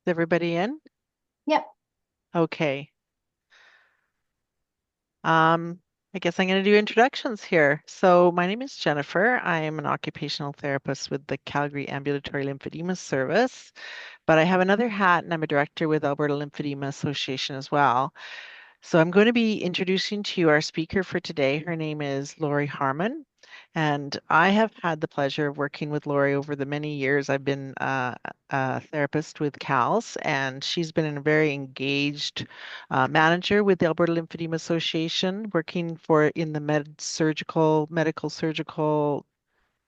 everybody in? Yep. Okay. Um, I guess I'm going to do introductions here. So my name is Jennifer. I am an occupational therapist with the Calgary Ambulatory Lymphedema Service, but I have another hat and I'm a director with Alberta Lymphedema Association as well. So I'm going to be introducing to you our speaker for today. Her name is Lori Harmon, and I have had the pleasure of working with Lori over the many years. I've been a therapist with CALS, and she's been a very engaged manager with the Alberta Lymphedema Association, working for in the medical surgical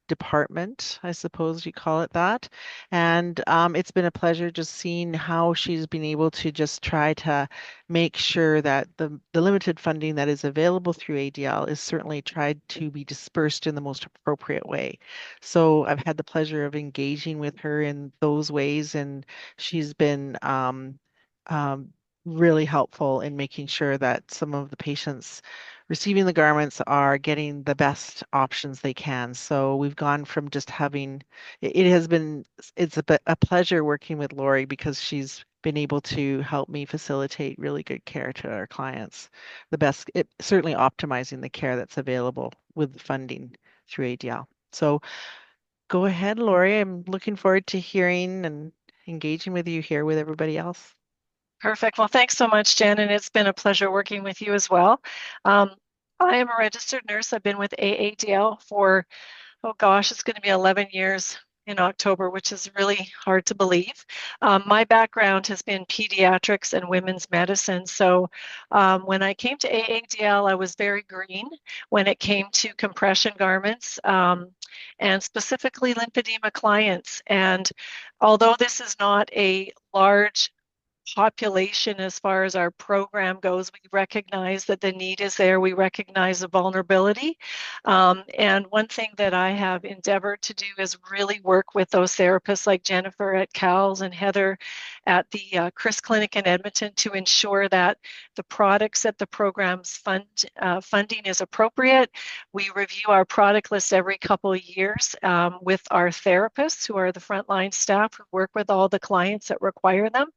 department, I suppose you call it that. And it's been a pleasure just seeing how she's been able to just try to make sure that the limited funding that is available through ADL is certainly tried to be dispersed in the most appropriate way. So I've had the pleasure of engaging with her in those ways, and she's been um, really helpful in making sure that some of the patients receiving the garments are getting the best options they can. So we've gone from just having, it has been, it's a pleasure working with Lori because she's been able to help me facilitate really good care to our clients. Certainly optimizing the care that's available with the funding through ADL. So go ahead, Lori. I'm looking forward to hearing and engaging with you here with everybody else. Perfect. Well, thanks so much, Jen, and it's been a pleasure working with you as well. Um, I am a registered nurse. I've been with AADL for, oh gosh, it's going to be 11 years in October, which is really hard to believe. My background has been pediatrics and women's medicine. So when I came to AADL, I was very green when it came to compression garments and specifically lymphedema clients. And although this is not a large population as far as our program goes. We recognize that the need is there. We recognize the vulnerability. And one thing that I have endeavored to do is really work with those therapists like Jennifer at CALS and Heather at the Chris Clinic in Edmonton to ensure that the products that the program's funding is appropriate. We review our product list every couple of years with our therapists who are the frontline staff who work with all the clients that require them.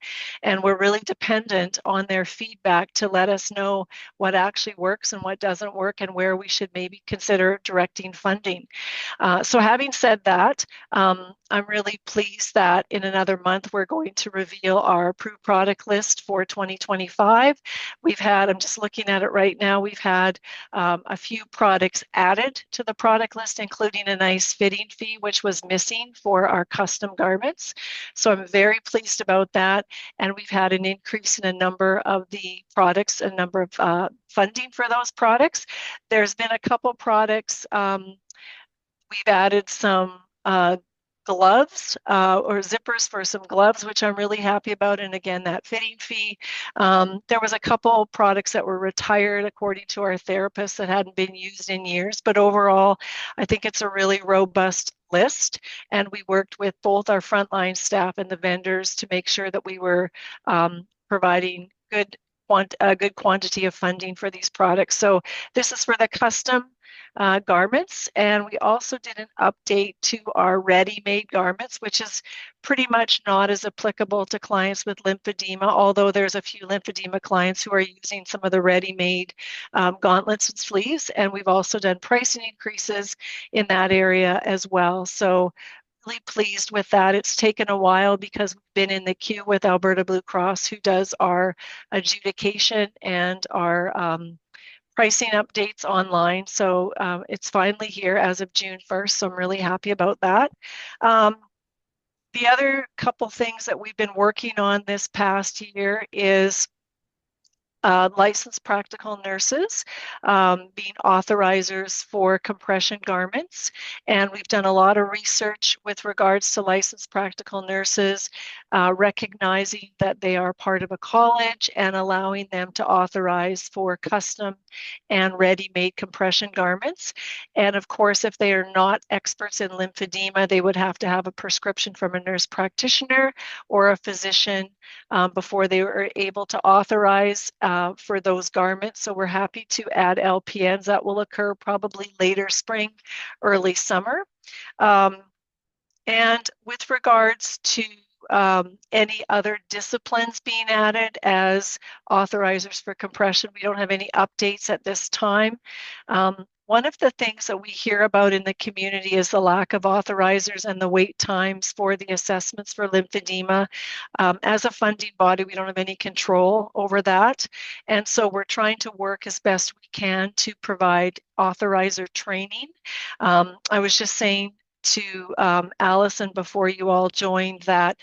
And we're really dependent on their feedback to let us know what actually works and what doesn't work and where we should maybe consider directing funding. So having said that, I'm really pleased that in another month we're going to reveal our approved product list for 2025. I'm just looking at it right now, we've had a few products added to the product list, including a nice fitting fee, which was missing for our custom garments. So I'm very pleased about that. And we've had an increase in a number of the products, a number of funding for those products. There's been a couple products. We've added some gloves or zippers for some gloves, which I'm really happy about. And again, that fitting fee. There was a couple products that were retired according to our therapist that hadn't been used in years. But overall, I think it's a really robust list. And we worked with both our frontline staff and the vendors to make sure that we were providing a good quantity of funding for these products. So this is for the custom garments. And we also did an update to our ready-made garments, which is pretty much not as applicable to clients with lymphedema, although there's a few lymphedema clients who are using some of the ready-made gauntlets and sleeves. And we've also done pricing increases in that area as well. So really pleased with that. It's taken a while because we've been in the queue with Alberta Blue Cross, who does our adjudication and our pricing updates online. So it's finally here as of June 1st. So I'm really happy about that. Um, the other couple things that we've been working on this past year is licensed practical nurses being authorizers for compression garments. And we've done a lot of research with regards to licensed practical nurses, recognizing that they are part of a college and allowing them to authorize for custom and ready-made compression garments. And of course, if they are not experts in lymphedema, they would have to have a prescription from a nurse practitioner or a physician before they were able to authorize for those garments. So we're happy to add LPNs. That will occur probably later spring, early summer. And with regards to any other disciplines being added as authorizers for compression. We don't have any updates at this time. One of the things that we hear about in the community is the lack of authorizers and the wait times for the assessments for lymphedema. As a funding body, we don't have any control over that. And so we're trying to work as best we can to provide authorizer training. I was just saying to Allison before you all joined that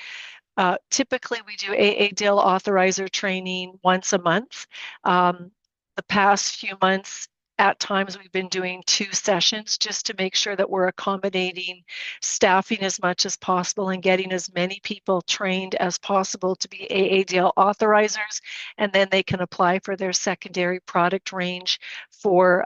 typically we do AADL authorizer training once a month. Um, the past few months, at times we've been doing 2 sessions just to make sure that we're accommodating staffing as much as possible and getting as many people trained as possible to be AADL authorizers, and then they can apply for their secondary product range for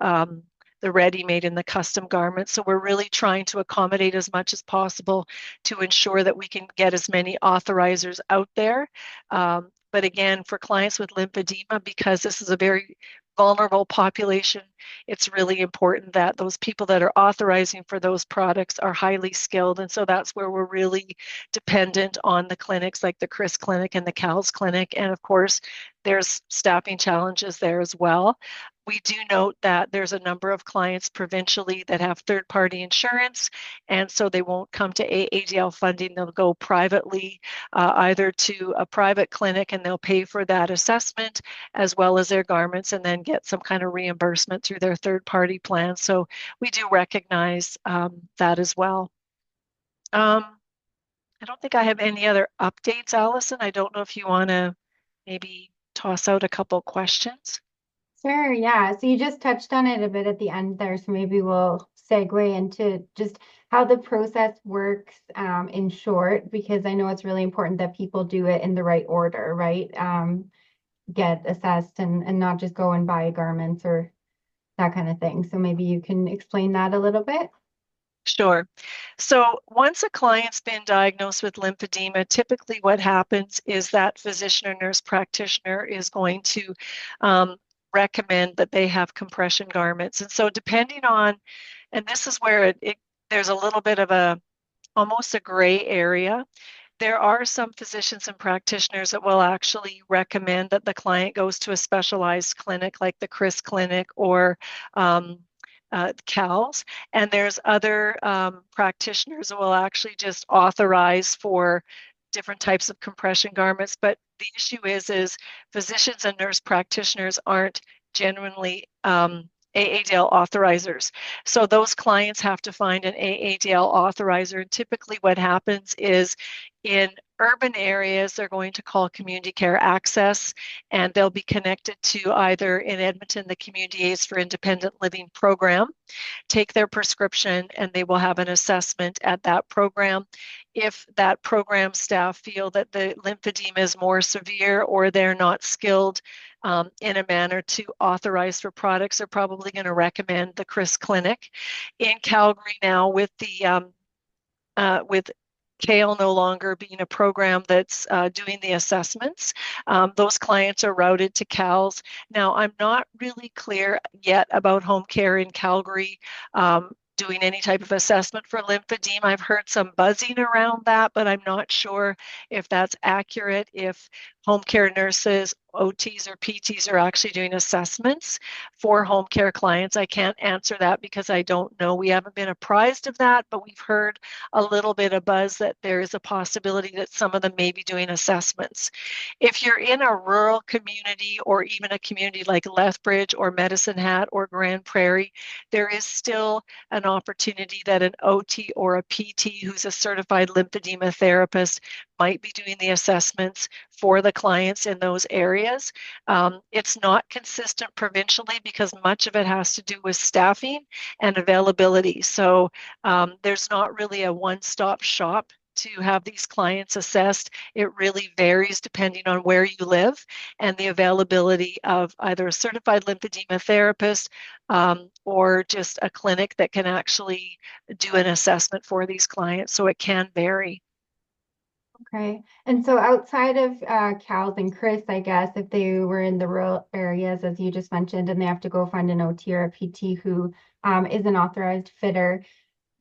the ready-made and the custom garments. So we're really trying to accommodate as much as possible to ensure that we can get as many authorizers out there. But again, for clients with lymphedema, because this is a very vulnerable population, it's really important that those people that are authorizing for those products are highly skilled. And so that's where we're really dependent on the clinics like the Chris Clinic and the CALS Clinic. And of course, there's staffing challenges there as well. We do note that there's a number of clients provincially that have third-party insurance, and so they won't come to AADL funding. They'll go privately, either to a private clinic, and they'll pay for that assessment as well as their garments, and then get some kind of reimbursement through their third-party plan. So we do recognize that as well. I don't think I have any other updates, Allison. I don't know if you want to maybe toss out a couple questions. Sure, yeah. So you just touched on it a bit at the end there, so maybe we'll segue into just how the process works in short, because I know it's really important that people do it in the right order, right? Get assessed and not just go and buy garments or that kind of thing. So maybe you can explain that a little bit. Sure. So once a client's been diagnosed with lymphedema, typically what happens is that physician or nurse practitioner is going to recommend that they have compression garments. And so depending on, and this is where there's a little bit of almost a gray area. There are some physicians and practitioners that will actually recommend that the client goes to a specialized clinic like the Chris Clinic or CALS. And there's other practitioners that will actually just authorize for different types of compression garments. But the issue is physicians and nurse practitioners aren't genuinely AADL authorizers. So those clients have to find an AADL authorizer. And typically what happens is in urban areas, they're going to call community care access, and they'll be connected to either in Edmonton, the Community Aids for Independent Living program, take their prescription, and they will have an assessment at that program. If that program staff feel that the lymphedema is more severe or they're not skilled in a manner to authorize for products, they're probably going to recommend the Chris Clinic. In Calgary now, with CALE no longer being a program that's doing the assessments, those clients are routed to CALS. Now, I'm not really clear yet about home care in Calgary doing any type of assessment for lymphedema. I've heard some buzzing around that, but I'm not sure if that's accurate, if home care nurses, OTs or PTs are actually doing assessments for home care clients. I can't answer that because I don't know. We haven't been apprised of that, but we've heard a little bit of buzz that there is a possibility that some of them may be doing assessments. If you're in a rural community or even a community like Lethbridge or Medicine Hat or Grand Prairie, there is still an opportunity that an OT or a PT who's a certified lymphedema therapist might be doing the assessments for the clients in those areas. It's not consistent provincially because much of it has to do with staffing and availability. So there's not really a one-stop shop to have these clients assessed. It really varies depending on where you live and the availability of either a certified lymphedema therapist or just a clinic that can actually do an assessment for these clients. So it can vary. Okay. And so outside of Cal's and Chris, I guess, if they were in the rural areas, as you just mentioned, and they have to go find an OT or a PT who is an authorized fitter,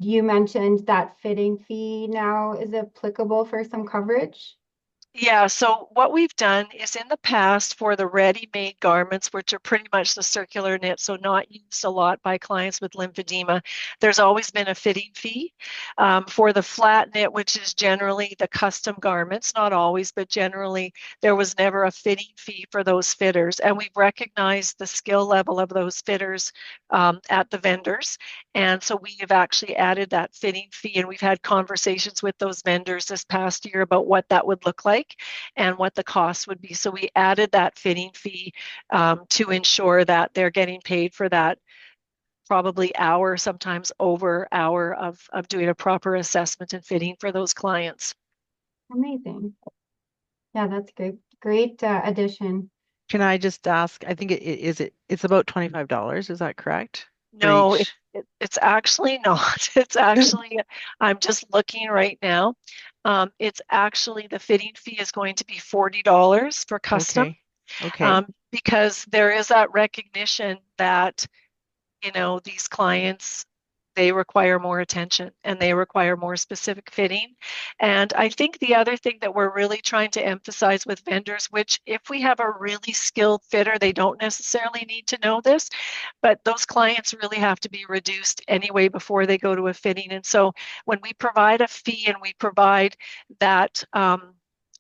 you mentioned that fitting fee now is applicable for some coverage. Yeah, so what we've done is in the past for the ready-made garments, which are pretty much the circular knit, so not used a lot by clients with lymphedema, there's always been a fitting fee. For the flat knit, which is generally the custom garments, not always, but generally there was never a fitting fee for those fitters. And we've recognized the skill level of those fitters at the vendors. And so we have actually added that fitting fee, and we've had conversations with those vendors this past year about what that would look like and what the cost would be. So we added that fitting fee to ensure that they're getting paid for that probably hour, sometimes over hour of doing a proper assessment and fitting for those clients. Amazing. Yeah, that's great. Great addition. Can I just ask, I think it's about $25, is that correct? For No, each. it's actually not. It's actually, I'm just looking right now. It's actually the fitting fee is going to be $40 for custom, Okay. Okay. because there is that recognition that these clients, they require more attention and they require more specific fitting. And I think the other thing that we're really trying to emphasize with vendors, which if we have a really skilled fitter, they don't necessarily need to know this, but those clients really have to be reduced anyway before they go to a fitting. And so when we provide a fee and we provide that,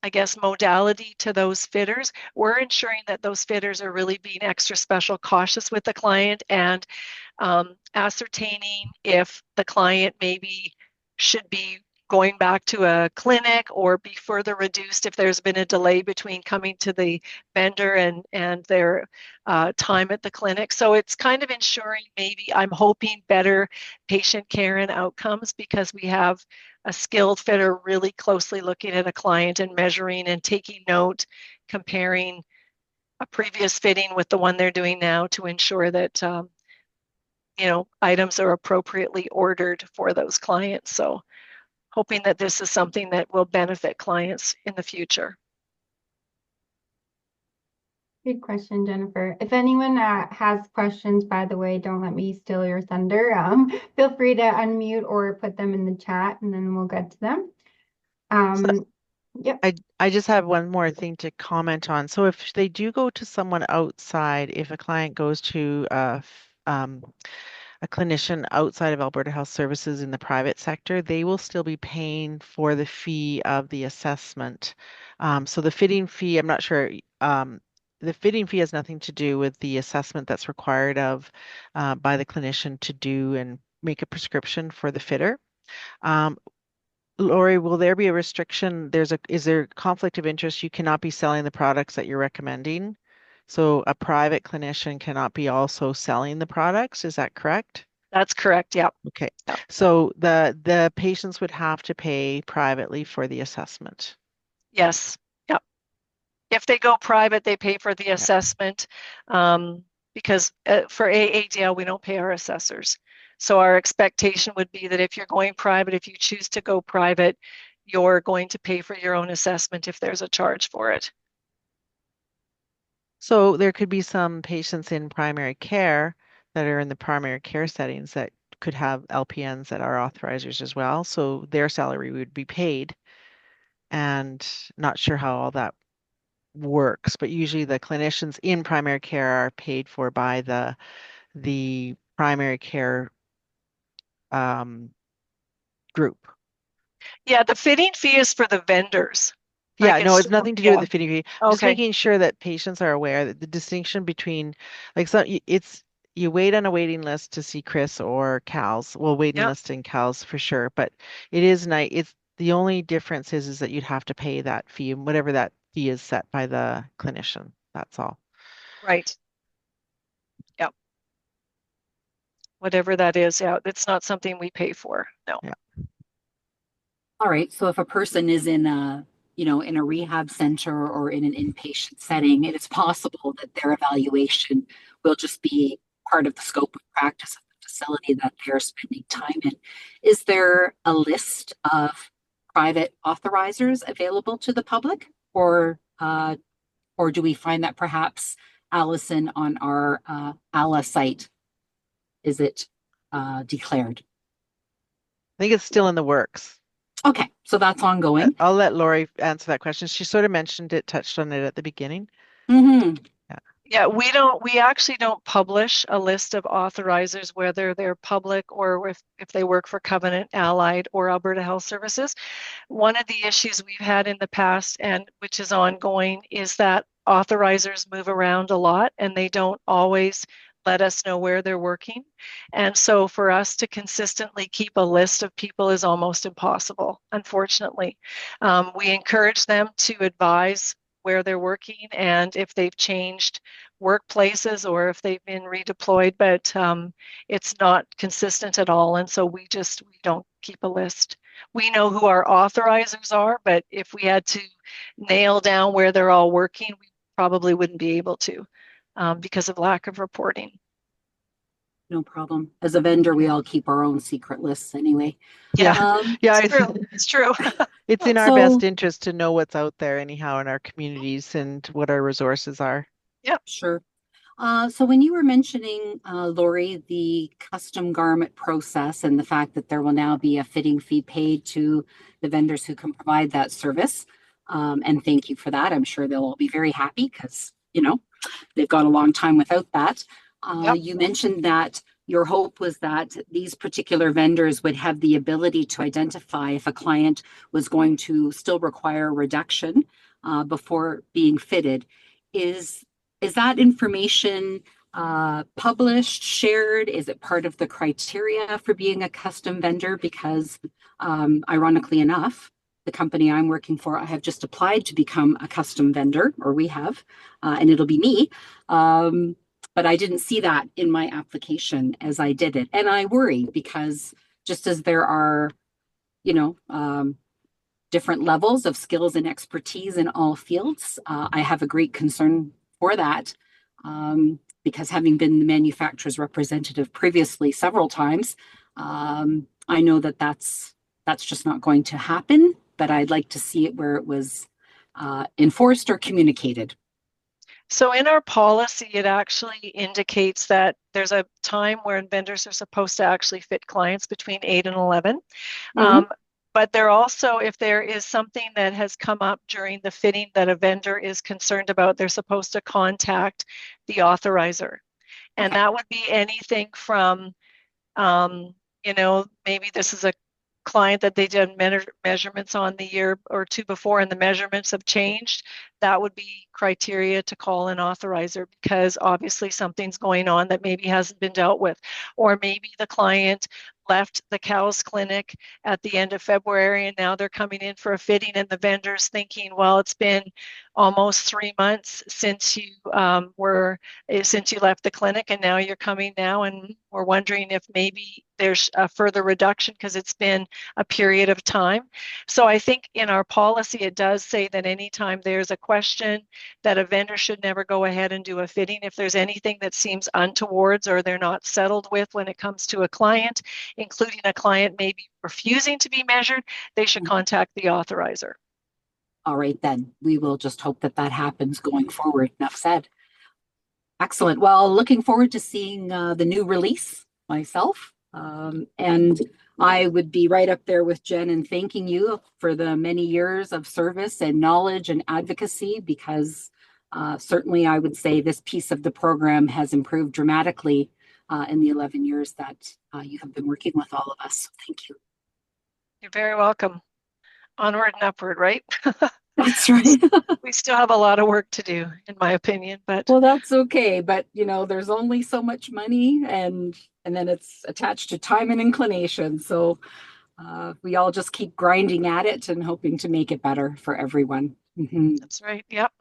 I guess, modality to those fitters, we're ensuring that those fitters are really being extra special cautious with the client and ascertaining if the client maybe should be going back to a clinic or be further reduced if there's been a delay between coming to the vendor and their time at the clinic. So it's kind of ensuring, maybe I'm hoping, better patient care and outcomes because we have a skilled fitter really closely looking at a client and measuring and taking note, comparing a previous fitting with the one they're doing now to ensure that items are appropriately ordered for those clients. So hoping that this is something that will benefit clients in the future. Good question, Jennifer. If anyone has questions, by the way, don't let me steal your thunder. Feel free to unmute or put them in the chat and then we'll get to them. So Yep. I just have one more thing to comment on. So if they do go to someone outside, if a client goes to a clinician outside of Alberta Health Services in the private sector, they will still be paying for the fee of the assessment. So the fitting fee, I'm not sure. The fitting fee has nothing to do with the assessment that's required by the clinician to do and make a prescription for the fitter. Um, Lori, will there be a restriction? Is there conflict of interest? You cannot be selling the products that you're recommending. So a private clinician cannot be also selling the products. Is that correct? That's correct. Yep. Okay. Yep. So the patients would have to pay privately for the assessment. Yes. Yep. If they go private, they pay for the Yeah. assessment because for AADL, we don't pay our assessors. So our expectation would be that if you're going private, if you choose to go private, you're going to pay for your own assessment if there's a charge for it. So there could be some patients in primary care that are in the primary care settings that could have LPNs that are authorizers as well. So their salary would be paid, and not sure how all that works, but usually the clinicians in primary care are paid for by the primary care um, group. Yeah, the fitting fee is for the vendors. Yeah, Like no, it's, it's nothing to do with yeah. the fitting fee. I'm just Okay. making sure that patients are aware that the distinction between, like, so it's you wait on a waiting list to see Chris or Cal's. Well, waiting Yeah. list in Cal's for sure, but it is nice. It's the only difference is that you'd have to pay that fee, and whatever that fee is set by the clinician. That's all. Right. Yep. Whatever that is. Yeah. It's not something we pay for. No. Yeah. All right. So if a person is in a, in a rehab center or in an inpatient setting, it is possible that their evaluation will just be part of the scope of practice of the facility that they're spending time in. Is there a list of private authorizers available to the public, or do we find that perhaps Allison on our ALA site is it declared? think it's still in the works. Okay, so that's ongoing. I'll let Lori answer that question. She sort of mentioned it, touched on it at the beginning. Mm-hmm. Yeah. Yeah, we actually don't publish a list of authorizers, whether they're public or if they work for Covenant, Allied, or Alberta Health Services. One of the issues we've had in the past, and which is ongoing, is that authorizers move around a lot and they don't always let us know where they're working. And so for us to consistently keep a list of people is almost impossible, unfortunately. We encourage them to advise where they're working and if they've changed workplaces or if they've been redeployed, but it's not consistent at all. And so we don't keep a list. We know who our authorizers are, but if we had to nail down where they're all working, we probably wouldn't be able to because of lack of reporting. No problem. As a vendor, we all keep our own secret lists anyway. Yeah. Yeah. It's true. It's true. It's in our So, best interest to know what's out there anyhow in our communities and what our resources are. Yeah. sure. So when you were mentioning, Lori, the custom garment process and the fact that there will now be a fitting fee paid to the vendors who can provide that service, and thank you for that. I'm sure they'll all be very happy because, they've gone a long time without that. Yep. You mentioned that your hope was that these particular vendors would have the ability to identify if a client was going to still require a reduction before being fitted. Is that information published, shared? Is it part of the criteria for being a custom vendor? Because ironically enough, the company I'm working for, I have just applied to become a custom vendor, or we have, and it'll be me. But I didn't see that in my application as I did it. And I worry because just as there are, you know, different levels of skills and expertise in all fields, I have a great concern for that. Because having been the manufacturer's representative previously several times, I know that that's just not going to happen, but I'd like to see it where it was enforced or communicated. So in our policy, it actually indicates that there's a time where vendors are supposed to actually fit clients between 8 and 11. Mhm. But there also, if there is something that has come up during the fitting that a vendor is concerned about, they're supposed to contact the authorizer. And Okay. that would be anything from, maybe this is a client that they did measurements on the year or two before and the measurements have changed. That would be criteria to call an authorizer because obviously something's going on that maybe hasn't been dealt with. Or maybe the client left the cows clinic at the end of February and now they're coming in for a fitting and the vendor's thinking, well, it's been almost 3 months since you left the clinic and now you're coming now and we're wondering if maybe there's a further reduction because it's been a period of time. So I think in our policy, it does say that anytime there's a question that a vendor should never go ahead and do a fitting. If there's anything that seems untowards or they're not settled with when it comes to a client, including a client maybe refusing to be measured, they should contact the authorizer. All right, then we will just hope that that happens going forward. Enough said. Excellent. Well, looking forward to seeing the new release myself. And I would be right up there with Jen and thanking you for the many years of service and knowledge and advocacy, because certainly I would say this piece of the program has improved dramatically in the 11 years that you have been working with all of us. So thank you. You're very welcome. Onward and upward, right? That's right. We still have a lot of work to do, in my opinion, but Well, that's okay. But there's only so much money, and then it's attached to time and inclination. So we all just keep grinding at it and hoping to make it better for everyone. Mhm. that's right. Yep.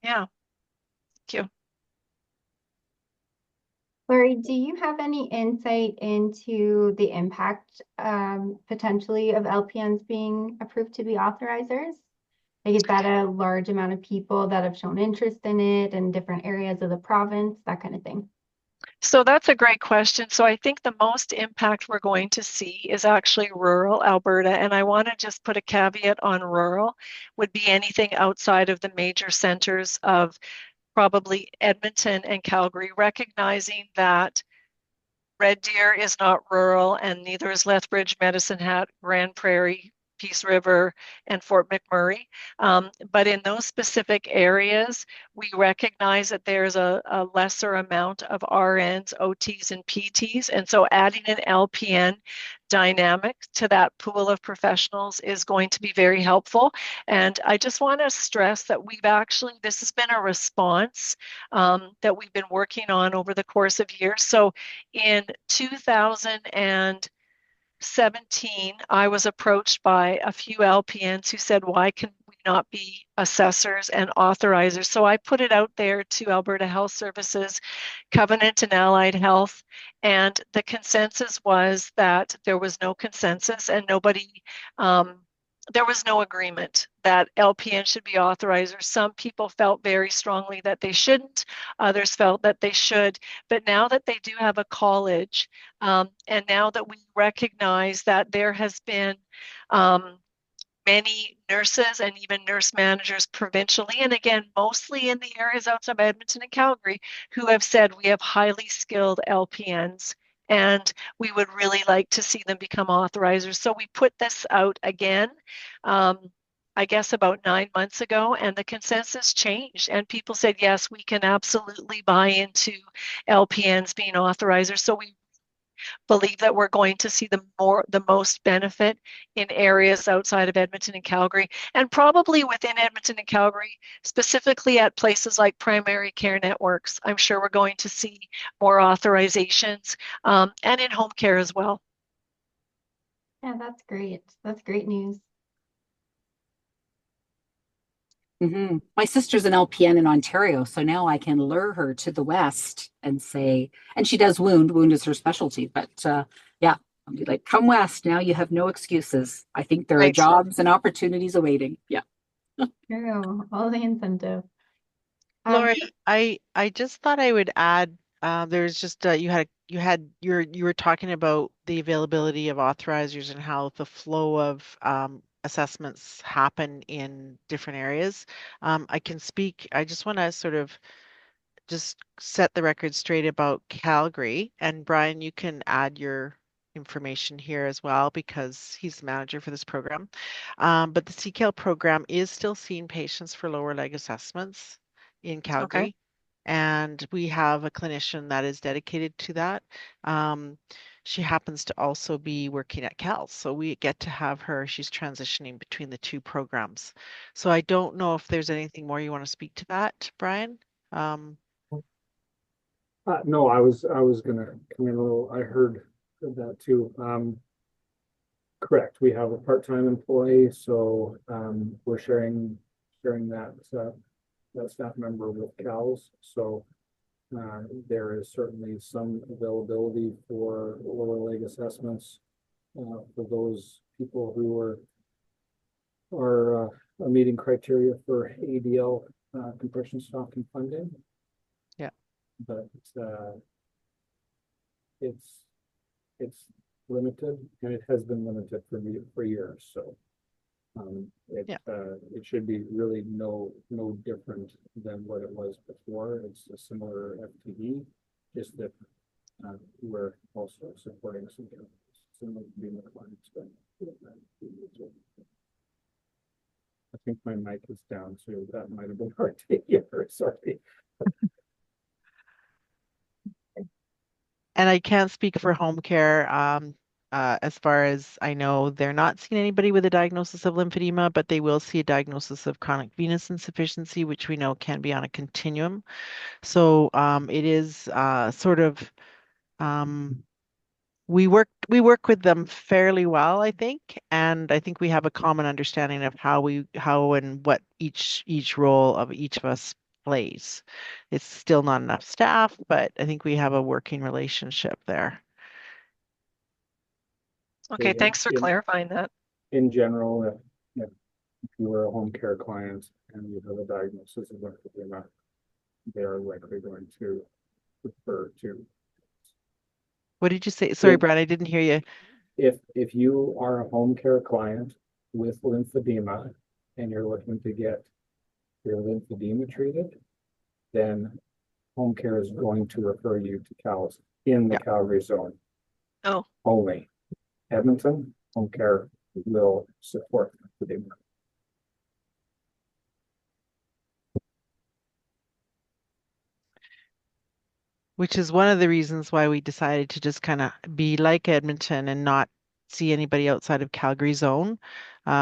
Yeah. Thank you. Lori, do you have any insight into the impact potentially of LPNs being approved to be authorizers? Like, is that a large amount of people that have shown interest in it in different areas of the province, that kind of thing? So that's a great question. So I think the most impact we're going to see is actually rural Alberta. And I want to just put a caveat on rural, would be anything outside of the major centers of probably Edmonton and Calgary, recognizing that Red Deer is not rural, and neither is Lethbridge, Medicine Hat, Grand Prairie, Peace River, and Fort McMurray. But in those specific areas, we recognize that there's a lesser amount of RNs, OTs, and PTs. And so adding an LPN dynamic to that pool of professionals is going to be very helpful. And I just want to stress that this has been a response that we've been working on over the course of years. So in 2017, I was approached by a few LPNs who said, why can we not be assessors and authorizers? So I put it out there to Alberta Health Services, Covenant and Allied Health, and the consensus was that there was no consensus and there was no agreement that LPN should be authorizers. Some people felt very strongly that they shouldn't. Others felt that they should. But now that they do have a college, and now that we recognize that there has been many nurses and even nurse managers provincially, and again, mostly in the areas outside of Edmonton and Calgary, who have said we have highly skilled LPNs and we would really like to see them become authorizers. So we put this out again, I guess about 9 months ago, and the consensus changed. And people said, yes, we can absolutely buy into LPNs being authorizers. So we believe that we're going to see the most benefit in areas outside of Edmonton and Calgary, and probably within Edmonton and Calgary, specifically at places like primary care networks. I'm sure we're going to see more authorizations, and in home care as well. Yeah, that's great. That's great news. My sister's an LPN in Ontario, so now I can lure her to the West and say, and she does wound is her specialty, but yeah, I'll be like, come West, now you have no excuses. I think there are Right. jobs and opportunities awaiting. Yeah. True. All the incentive. Lori, I just thought I would add, there's just you were talking about the availability of authorizers and how the flow of assessments happen in different areas. I can speak. I just want to sort of just set the record straight about Calgary, and Brian, you can add your information here as well because he's the manager for this program. But the CCAL program is still seeing patients for lower leg assessments in Okay. Calgary, and we have a clinician that is dedicated to that. She happens to also be working at Cal, so we get to have her. She's transitioning between the two programs. So I don't know if there's anything more you want to speak to that, Brian. No, I was gonna come in a little. I heard that too. Correct. We have a part-time employee, so we're sharing that staff member with CALS. So there is certainly some availability for lower leg assessments for those people who are meeting criteria for AADL compression stocking funding. Yeah. But it's limited, and it has been limited for years. So it should be really no different than what it was before. It's a similar FTE, just that we're also supporting some clients. But I think my mic is down, so that might have been hard to hear. Sorry. And I can't speak for home care. As far as I know, they're not seeing anybody with a diagnosis of lymphedema, but they will see a diagnosis of chronic venous insufficiency, which we know can be on a continuum. So it is sort of we work with them fairly well, I think, and I think we have a common understanding of how and what each role of each of us plays. It's still not enough staff, but I think we have a working relationship there. Okay, thanks for clarifying that. In general, if you are a home care client and you have a diagnosis of lymphedema, they are likely going to refer to. What did you say? Sorry, Brad, I didn't hear you. If you are a home care client with lymphedema and you're looking to get your lymphedema treated, then home care is going to refer you to CALS. in the Yeah. Calgary zone Oh, only. Edmonton home care will support lymphedema. Which is one of the reasons why we decided to just kind of be like Edmonton and not see anybody outside of Calgary zone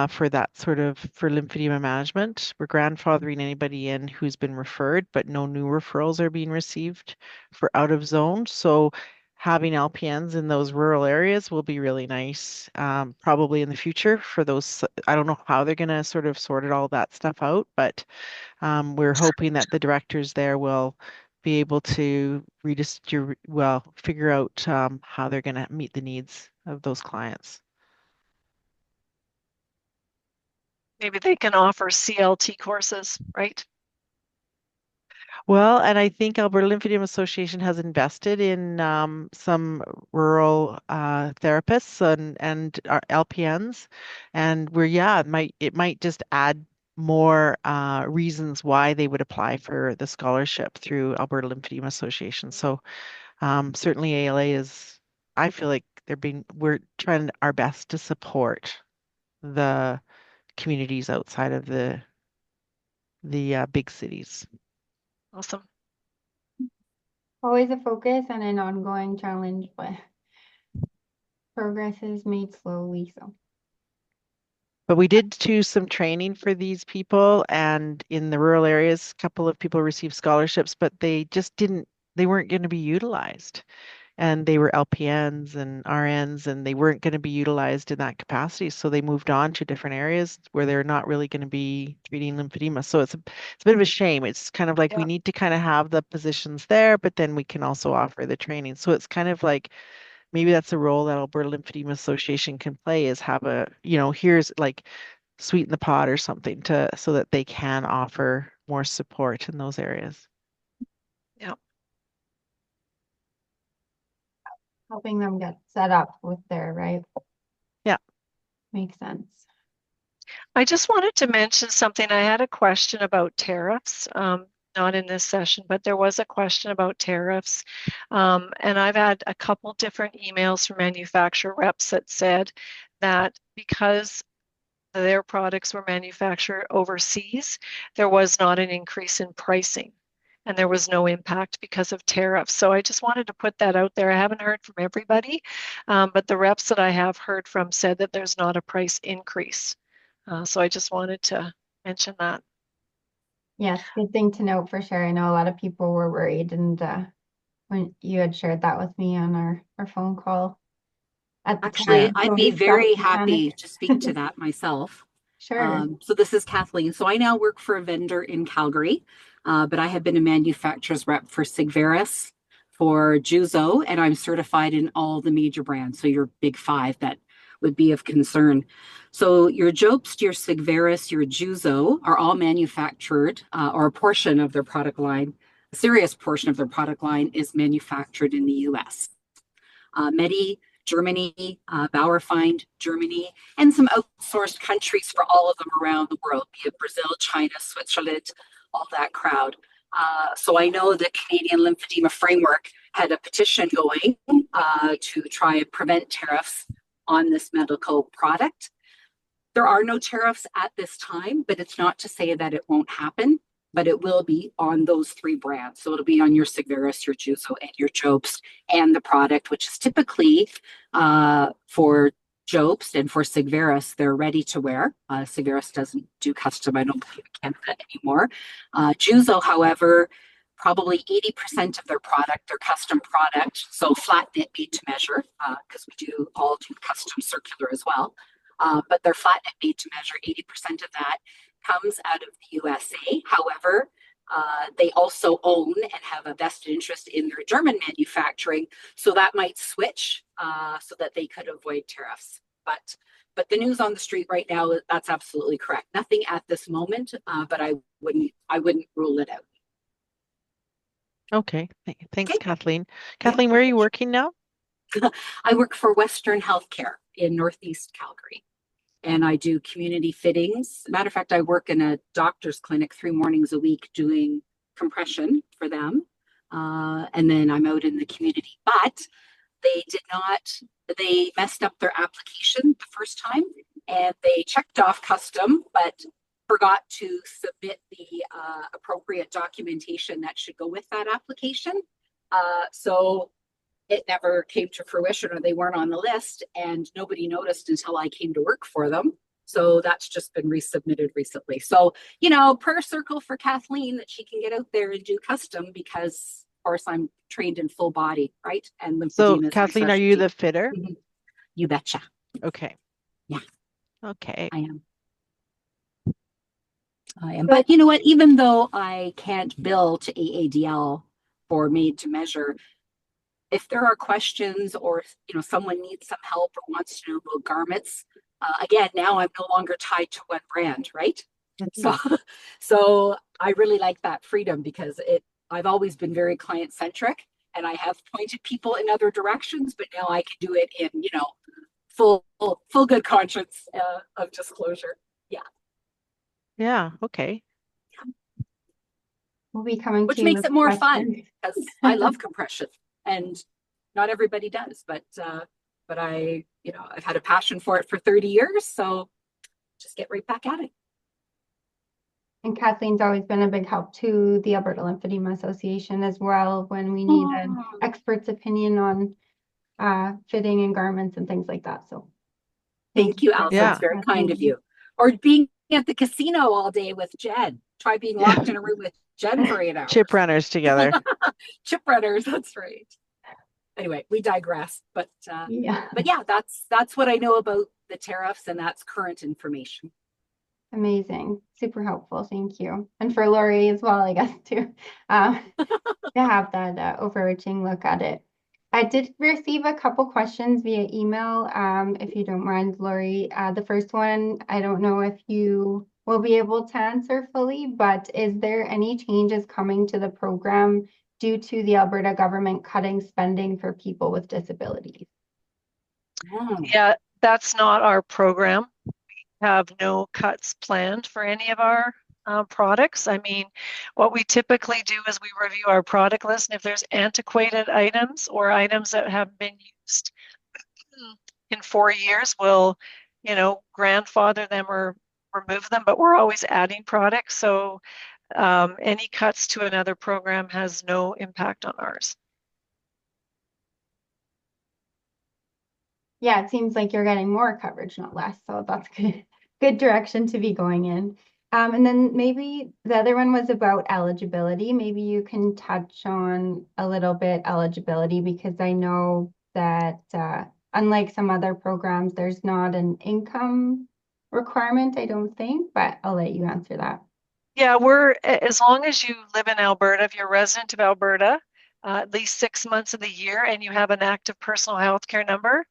for that sort of for lymphedema management. We're grandfathering anybody in who's been referred, but no new referrals are being received for out of zone. So having LPNs in those rural areas will be really nice, probably in the future for those. I don't know how they're going to sort of sort it all that stuff out, but we're hoping that the directors there will be able to redistribute, well, figure out how they're going to meet the needs of those clients. maybe they can offer CLT courses, right? Well, and I think Alberta Lymphedema Association has invested in some rural therapists and our LPNs, and it might just add more reasons why they would apply for the scholarship through Alberta Lymphedema Association. So certainly ALA is, I feel like we're trying our best to support the communities outside of the big cities. Awesome. Always a focus and an ongoing challenge, but progress is made slowly. So But we did do some training for these people, and in the rural areas, a couple of people received scholarships, but they weren't going to be utilized. And they were LPNs and RNs, and they weren't going to be utilized in that capacity. So they moved on to different areas where they're not really going to be treating lymphedema. So it's a bit of a shame. It's kind of like we Yeah. need to kind of have the positions there, but then we can also offer the training. So it's kind of like maybe that's a role that Alberta Lymphedema Association can play is have here's like sweeten the pot or something to so that they can offer more support in those areas. Yeah. helping them get set up with their right. Yeah. Makes sense. I just wanted to mention something. I had a question about tariffs, not in this session, but there was a question about tariffs. And I've had a couple different emails from manufacturer reps that said that because their products were manufactured overseas, there was not an increase in pricing and there was no impact because of tariffs. So I just wanted to put that out there. I haven't heard from everybody, but the reps that I have heard from said that there's not a price increase. So I just wanted to mention that. Yes, good thing to note for sure. I know a lot of people were worried, and when you had shared that with me on our phone call at the Actually, time, I'd so be we stopped very the panic. happy to speak to that myself. Sure. So this is Kathleen. So I now work for a vendor in Calgary, but I have been a manufacturer's rep for Sigvaris, for Juzo, and I'm certified in all the major brands. So your big five that would be of concern. So your Jobst, your Sigvaris, your Juzo are all manufactured, or a portion of their product line, a serious portion of their product line is manufactured in the US. Medi, Germany, Bauerfeind, Germany, and some outsourced countries for all of them around the world, be it Brazil, China, Switzerland, all that crowd. So I know the Canadian Lymphedema Framework had a petition going to try and prevent tariffs on this medical product. There are no tariffs at this time, but it's not to say that it won't happen, but it will be on those three brands. So it'll be on your Sigvaris, your Juzo, and your Jobst, and the product, which is typically for Jobst and for Sigvaris, they're ready to wear. Sigvaris doesn't do custom, I don't believe, in Canada anymore. Juzo, however, probably 80% of their product, their custom product, so flat knit made to measure, because we do all do custom circular as well. But their flat knit made to measure, 80% of that comes out of the USA. However, they also own and have a vested interest in their German manufacturing, so that might switch so that they could avoid tariffs. But the news on the street right now, that's absolutely correct. Nothing at this moment, but I wouldn't rule it out. Okay. Thanks, Okay. Kathleen. Yeah. Kathleen, where are you working now? I work for Western Healthcare in Northeast Calgary, and I do community fittings. Matter of fact, I work in a doctor's clinic 3 mornings a week doing compression for them. and then I'm out in the community. But they messed up their application the first time and they checked off custom, but forgot to submit the appropriate documentation that should go with that application. So it never came to fruition, or they weren't on the list, and nobody noticed until I came to work for them. So that's just been resubmitted recently. So, prayer circle for Kathleen that she can get out there and do custom, because, of course, I'm trained in full body, right? And So, lymphedema is my Kathleen, are you specialty. the fitter? You betcha. Okay. Yeah. Okay. I am. But you know what? Even though I can't bill to AADL for made to measure, if there are questions, or someone needs some help or wants to know about garments, again, now I'm no longer tied to one brand, right? So so I really like that freedom, because I've always been very client centric, and I have pointed people in other directions, but now I can do it in full good conscience of disclosure. Yeah. Yeah. Okay. We'll be coming Which to you makes with it more fun, questions. because I love compression, and not everybody does, but I've had a passion for it for 30 years, so just get right back at it. And Kathleen's always been a big help to the Alberta Lymphedema Association as well, when we need an expert's opinion on fitting and garments and things like that. So Thank you, Alison. Yeah. It's very kind of you. Or being at the casino all day with Jen. Try being locked in a room with Jen for 8 hours. Chip runners together. Chip runners, that's right. Anyway, we digress. But yeah. That's what I know about the tariffs, and that's current information. Amazing. Super helpful. Thank you. And for Lori as well, I guess, to have that overarching look at it. I did receive a couple questions via email, if you don't mind, Lori. The first one, I don't know if you will be able to answer fully, but is there any changes coming to the program due to the Alberta government cutting spending for people with disabilities? Yeah, that's not our program. We have no cuts planned for any of our products. I mean, what we typically do is we review our product list, and if there's antiquated items or items that have been used in 4 years, we'll, grandfather them or remove them, but we're always adding products. So any cuts to another program has no impact on ours. Yeah, it seems like you're getting more coverage, not less. So that's good direction to be going in. And then maybe the other one was about eligibility. Maybe you can touch on a little bit eligibility, because I know that unlike some other programs, there's not an income requirement, I don't think, but I'll let you answer that. Yeah, as long as you live in Alberta, if you're a resident of Alberta, at least 6 months of the year, and you have an active personal health care number,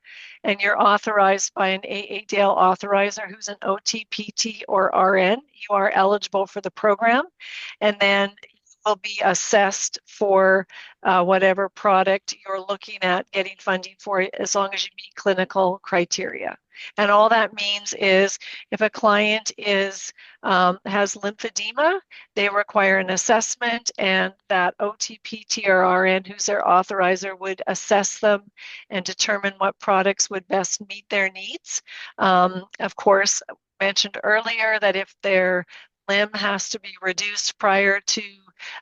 and you're authorized by an AADL authorizer who's an OT, PT, or RN, you are eligible for the program. And then you will be assessed for whatever product you're looking at getting funding for, as long as you meet clinical criteria. And all that means is if a client has lymphedema, they require an assessment, and that OTPT or RN, who's their authorizer, would assess them and determine what products would best meet their needs. Of course, mentioned earlier that if their limb has to be reduced prior to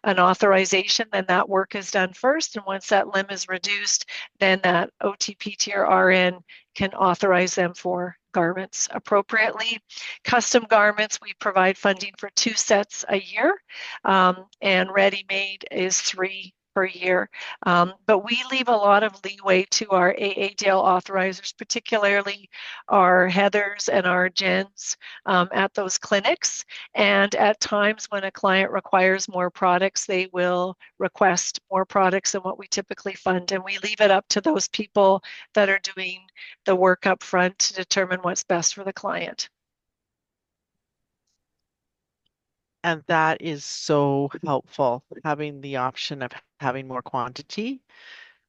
an authorization, then that work is done first. And once that limb is reduced, then that OTPT or RN can authorize them for garments appropriately. Custom garments, we provide funding for 2 sets a year, and ready-made is 3 per year. But we leave a lot of leeway to our AADL authorizers, particularly our Heathers and our Jens at those clinics. And at times when a client requires more products, they will request more products than what we typically fund. And we leave it up to those people that are doing the work up front to determine what's best for the client. And that is so helpful, having the option of having more quantity,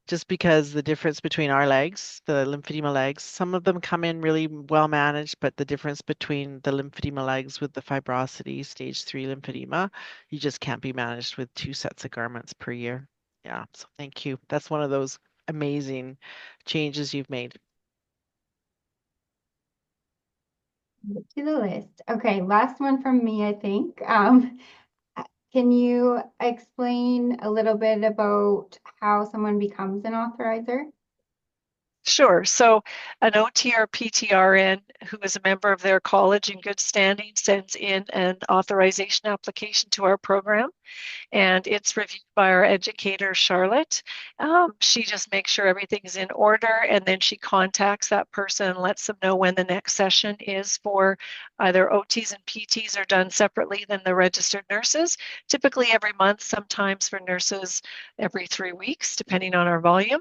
just because the difference between our legs, the lymphedema legs, some of them come in really well managed, but the difference between the lymphedema legs with the fibrosity, stage 3 lymphedema, you just can't be managed with 2 sets of garments per year. Yeah, so thank you. That's one of those amazing changes you've made. To the list. Okay, last one from me, I think. Can you explain a little bit about how someone becomes an authorizer? Sure. So an OT or PTRN who is a member of their college in good standing sends in an authorization application to our program, and it's reviewed by our educator, Charlotte. She just makes sure everything is in order, and then she contacts that person and lets them know when the next session is for either OTs and PTs are done separately than the registered nurses, typically every month, sometimes for nurses every 3 weeks, depending on our volume.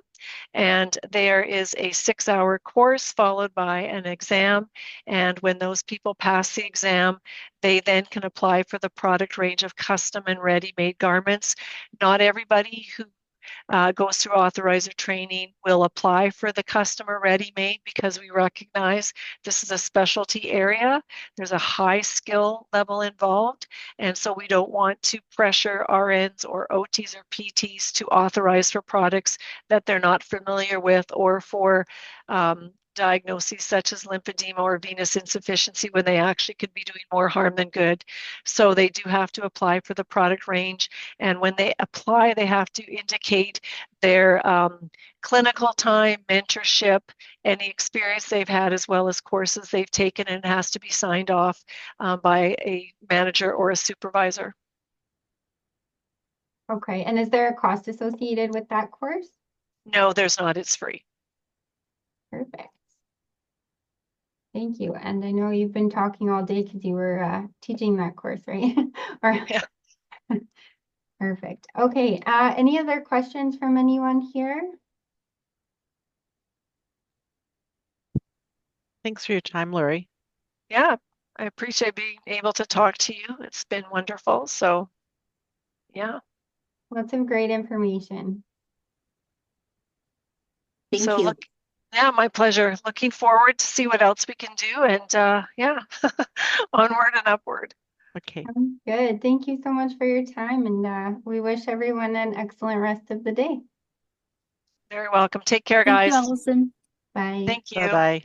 And there is a 6-hour course followed by an exam. And when those people pass the exam, they then can apply for the product range of custom and ready-made garments. Not everybody who goes through authorizer training will apply for the customer ready-made because we recognize this is a specialty area. There's a high skill level involved, and so we don't want to pressure RNs or OTs or PTs to authorize for products that they're not familiar with, or for diagnoses such as lymphedema or venous insufficiency when they actually could be doing more harm than good. So they do have to apply for the product range, and when they apply, they have to indicate their clinical time, mentorship, any experience they've had, as well as courses they've taken, and it has to be signed off by a manager or a supervisor. Okay, and is there a cost associated with that course? No, there's not. It's free. Perfect. Thank you. And I know you've been talking all day because you were teaching that course, right? Or Yeah. Perfect. Okay, any other questions from anyone here? Thanks for your time, Lori. Yeah, I appreciate being able to talk to you. It's been wonderful. So, yeah. Lots of great information. Thank So you. yeah, my pleasure. Looking forward to see what else we can do, and yeah, onward and upward. Okay. Good. Thank you so much for your time, and we wish everyone an excellent rest of the day. Very welcome. Take care, Thank you, guys. Allison. Bye. Thank you. Bye-bye.